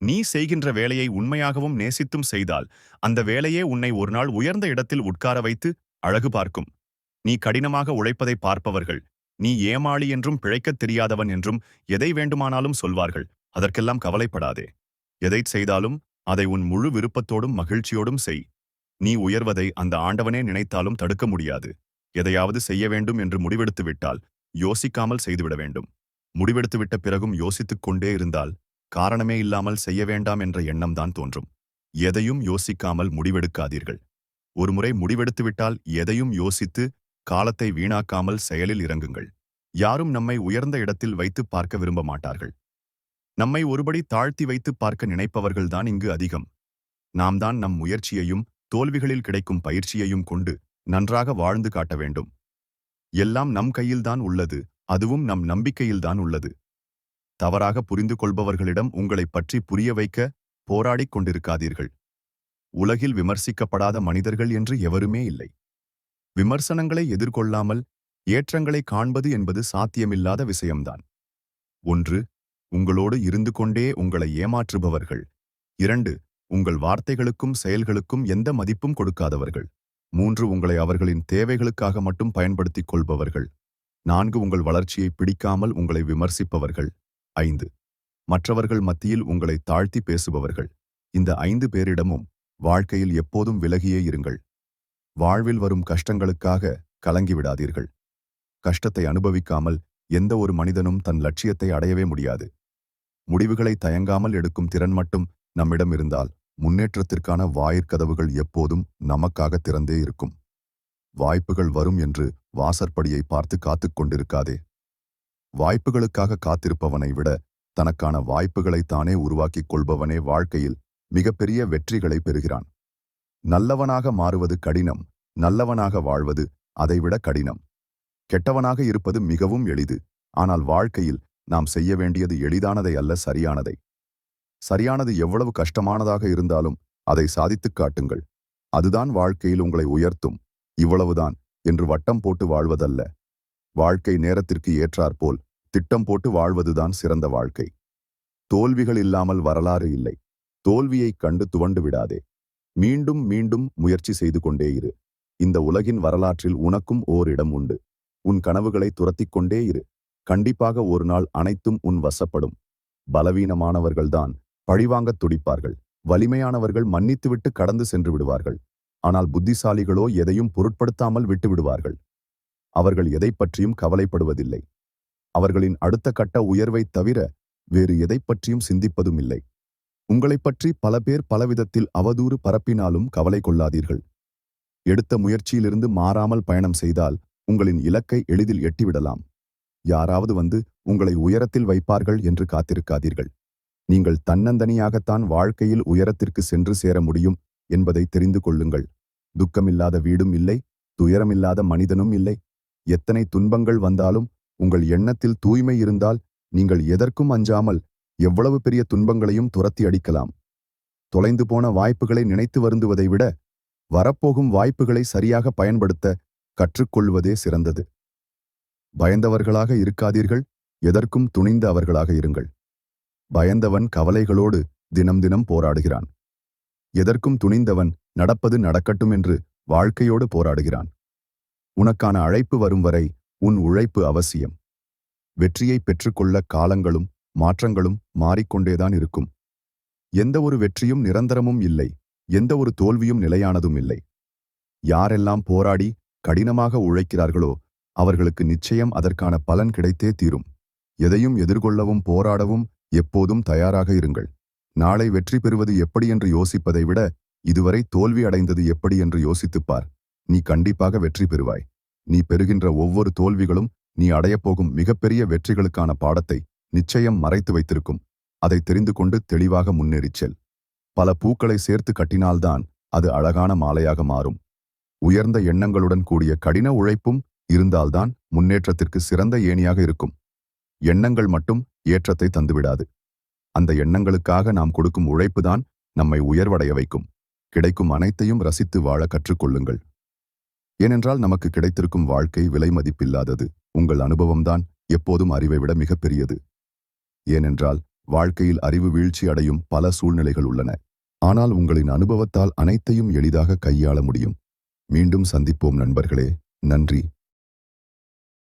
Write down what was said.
நீ செய்கின்ற வேலையை உண்மையாகவும் நேசித்தும் செய்தால் அந்த வேலையே உன்னை ஒருநாள் உயர்ந்த இடத்தில் உட்கார வைத்து அழகு பார்க்கும். நீ கடினமாக உழைப்பதை பார்ப்பவர்கள் நீ ஏமாளி என்றும் பிழைக்கத் தெரியாதவன் என்றும் எதை வேண்டுமானாலும் சொல்வார்கள். அதற்கெல்லாம் கவலைப்படாதே. எதை செய்தாலும் அதை உன் முழு விருப்பத்தோடும் மகிழ்ச்சியோடும் செய். நீ உயர்வதை அந்த ஆண்டவனே நினைத்தாலும் தடுக்க முடியாது. எதையாவது செய்ய வேண்டும் என்று முடிவெடுத்து விட்டால் யோசிக்காமல் செய்துவிட வேண்டும். முடிவெடுத்துவிட்ட பிறகும் யோசித்துக் கொண்டே இருந்தால் காரணமே இல்லாமல் செய்ய வேண்டாம் என்ற எண்ணம்தான் தோன்றும். எதையும் யோசிக்காமல் முடிவெடுக்காதீர்கள். ஒருமுறை முடிவெடுத்துவிட்டால் எதையும் யோசித்து காலத்தை வீணாக்காமல் செயலில் இறங்குங்கள். யாரும் நம்மை உயர்ந்த இடத்தில் வைத்து பார்க்க விரும்ப மாட்டார்கள். நம்மை ஒருபடி தாழ்த்தி வைத்து பார்க்க நினைப்பவர்கள்தான் இங்கு அதிகம். நாம் தான் நம் முயற்சியையும் தோல்விகளில் கிடைக்கும் பயிற்சியையும் கொண்டு நன்றாக வாழ்ந்து காட்ட வேண்டும். எல்லாம் நம் கையில்தான் உள்ளது, அதுவும் நம் நம்பிக்கையில்தான் உள்ளது. தவறாக புரிந்து கொள்பவர்களிடம் உங்களைப் பற்றி புரிய வைக்க போராடிக் கொண்டிருக்காதீர்கள். உலகில் விமர்சிக்கப்படாத மனிதர்கள் என்று எவருமே இல்லை. விமர்சனங்களை எதிர்கொள்ளாமல் ஏற்றங்களை காண்பது என்பது சாத்தியமில்லாத விஷயம்தான். 1. உங்களோடு இருந்து கொண்டே உங்களை ஏமாற்றுபவர்கள். 2. உங்கள் வார்த்தைகளுக்கும் செயல்களுக்கும் எந்த மதிப்பும் கொடுக்காதவர்கள். 3. உங்களை அவர்களின் தேவைகளுக்காக மட்டும் பயன்படுத்திக் கொள்பவர்கள். 4. உங்கள் வளர்ச்சியை பிடிக்காமல் உங்களை விமர்சிப்பவர்கள். 5. மற்றவர்கள் மத்தியில் உங்களை தாழ்த்தி பேசுபவர்கள். இந்த 5 பேரிடமும் வாழ்க்கையில் எப்போதும் விலகியே இருங்கள். வாழ்வில் வரும் கஷ்டங்களுக்காக கலங்கிவிடாதீர்கள். கஷ்டத்தை அனுபவிக்காமல் எந்த ஒரு மனிதனும் தன் லட்சியத்தை அடையவே முடியாது. முடிவுகளை தயங்காமல் எடுக்கும் திறன் மட்டும் நம்மிடம் இருந்தால் முன்னேற்றத்திற்கான வாயிற்கதவுகள் எப்போதும் நமக்காக திறந்தே இருக்கும். வாய்ப்புகள் வரும் என்று வாசற்படியை பார்த்து காத்துக் கொண்டிருக்காதே. வாய்ப்புகளுக்காக காத்திருப்பவனை விட தனக்கான வாய்ப்புகளை தானே உருவாக்கிக் கொள்பவனே வாழ்க்கையில் மிகப்பெரிய வெற்றிகளை பெறுகிறான். நல்லவனாக மாறுவது கடினம், நல்லவனாக வாழ்வது அதைவிட கடினம். கெட்டவனாக இருப்பது மிகவும் எளிது. ஆனால் வாழ்க்கையில் நாம் செய்ய வேண்டியது எளிதானதை அல்ல, சரியானதை. சரியானது எவ்வளவு கஷ்டமானதாக இருந்தாலும் அதை சாதித்துக் காட்டுங்கள். அதுதான் வாழ்க்கையில் உங்களை உயர்த்தும். இவ்வளவுதான் என்று வட்டம் போட்டு வாழ்வதல்ல. வாழ்க்கை நேரத்திற்கு ஏற்றாற்போல் திட்டம் போட்டு வாழ்வதுதான் சிறந்த வாழ்க்கை. தோல்விகள் இல்லாமல் வரலாறு இல்லை. தோல்வியைக் கண்டு துவண்டு விடாதே. மீண்டும் மீண்டும் முயற்சி செய்து கொண்டே இரு. இந்த உலகின் வரலாற்றில் உனக்கும் ஓரிடம் உண்டு. உன் கனவுகளை துரத்திக் கொண்டே இரு. கண்டிப்பாக ஒரு நாள் அனைத்தும் உன் வசப்படும். பலவீனமானவர்கள்தான் பழிவாங்கத் துடிப்பார்கள். வலிமையானவர்கள் மன்னித்துவிட்டு கடந்து சென்று விடுவார்கள். ஆனால் புத்திசாலிகளோ எதையும் பொருட்படுத்தாமல் விட்டு விடுவார்கள். அவர்கள் எதை பற்றியும் கவலைப்படுவதில்லை. அவர்களின் அடுத்த கட்ட உயர்வைத் தவிர வேறு எதை பற்றியும் சிந்திப்பதும் இல்லை. உங்களைப் பற்றி பல பேர் பலவிதத்தில் அவதூறு பரப்பினாலும் கவலை கொள்ளாதீர்கள். எடுத்த முயற்சியிலிருந்து மாறாமல் பயணம் செய்தால் உங்களின் இலக்கை எளிதில் எட்டிவிடலாம். யாராவது வந்து உங்களை உயரத்தில் வைப்பார்கள் என்று காத்திருக்காதீர்கள். நீங்கள் தன்னந்தனியாகத்தான் வாழ்க்கையில் உயரத்திற்கு சென்று சேர முடியும் என்பதை தெரிந்து கொள்ளுங்கள். துக்கமில்லாத வீடும் இல்லை, துயரமில்லாத மனிதனும் இல்லை. எத்தனை துன்பங்கள் வந்தாலும் உங்கள் எண்ணத்தில் தூய்மை இருந்தால் நீங்கள் எதற்கும் அஞ்சாமல் எவ்வளவு பெரிய துன்பங்களையும் துரத்தி அடிக்கலாம். தொலைந்து போன வாய்ப்புகளை நினைத்து வருந்துவதை விட வரப்போகும் வாய்ப்புகளை சரியாக பயன்படுத்த கற்றுக்கொள்வதே சிறந்தது. பயந்தவர்களாக இருக்காதீர்கள், எதற்கும் துணிந்த அவர்களாக இருங்கள். பயந்தவன் கவலைகளோடு தினம் தினம் போராடுகிறான். எதற்கும் துணிந்தவன் நடப்பது நடக்கட்டும் என்று வாழ்க்கையோடு போராடுகிறான். உனக்கான அழைப்பு வரும் வரை உன் உழைப்பு அவசியம். வெற்றியை பெற்றுக்கொள்ள காலங்களும் மாற்றங்களும் மாறிக்கொண்டேதான் இருக்கும். எந்த ஒரு வெற்றியும் நிரந்தரமும் இல்லை, எந்த ஒரு தோல்வியும் நிலையானதும் இல்லை. யாரெல்லாம் போராடி கடினமாக உழைக்கிறார்களோ அவர்களுக்கு நிச்சயம் அதற்கான பலன் கிடைத்தே தீரும். எதையும் எதிர்கொள்ளவும் போராடவும் எப்போதும் தயாராக இருங்கள். நாளை வெற்றி பெறுவது எப்படி என்று யோசிப்பதை விட இதுவரை தோல்வி அடைந்தது எப்படி என்று யோசித்துப்பார். நீ கண்டிப்பாக வெற்றி பெறுவாய். நீ பெறுகின்ற ஒவ்வொரு தோல்விகளும் நீ அடையப்போகும் மிகப்பெரிய வெற்றிகளுக்கான பாடத்தை நிச்சயம் மறைத்து வைத்திருக்கும். அதை தெரிந்து கொண்டு தெளிவாக முன்னேறிச் செல். பல பூக்களை சேர்த்து கட்டினால்தான் அது அழகான மாலையாக மாறும். உயர்ந்த எண்ணங்களுடன் கூடிய கடின உழைப்பும் இருந்தால்தான் முன்னேற்றத்திற்கு சிறந்த ஏணியாக இருக்கும். எண்ணங்கள் மட்டும் ஏற்றத்தை தந்துவிடாது. அந்த எண்ணங்களுக்காக நாம் கொடுக்கும் உழைப்புதான் நம்மை உயர்வடைய வைக்கும். கிடைக்கும் அனைத்தையும் ரசித்து வாழ கற்றுக்கொள்ளுங்கள். ஏனென்றால் நமக்கு கிடைத்திருக்கும் வாழ்க்கை விலை மதிப்பில்லாதது. உங்கள் அனுபவம்தான் எப்போதும் அறிவை விட மிகப்பெரியது. ஏனென்றால் வாழ்க்கையில் அறிவு வீழ்ச்சி அடையும் பல சூழ்நிலைகள் உள்ளன. ஆனால் உங்களின் அனுபவத்தால் அனைத்தையும் எளிதாக கையாள முடியும். மீண்டும் சந்திப்போம் நண்பர்களே. நன்றி.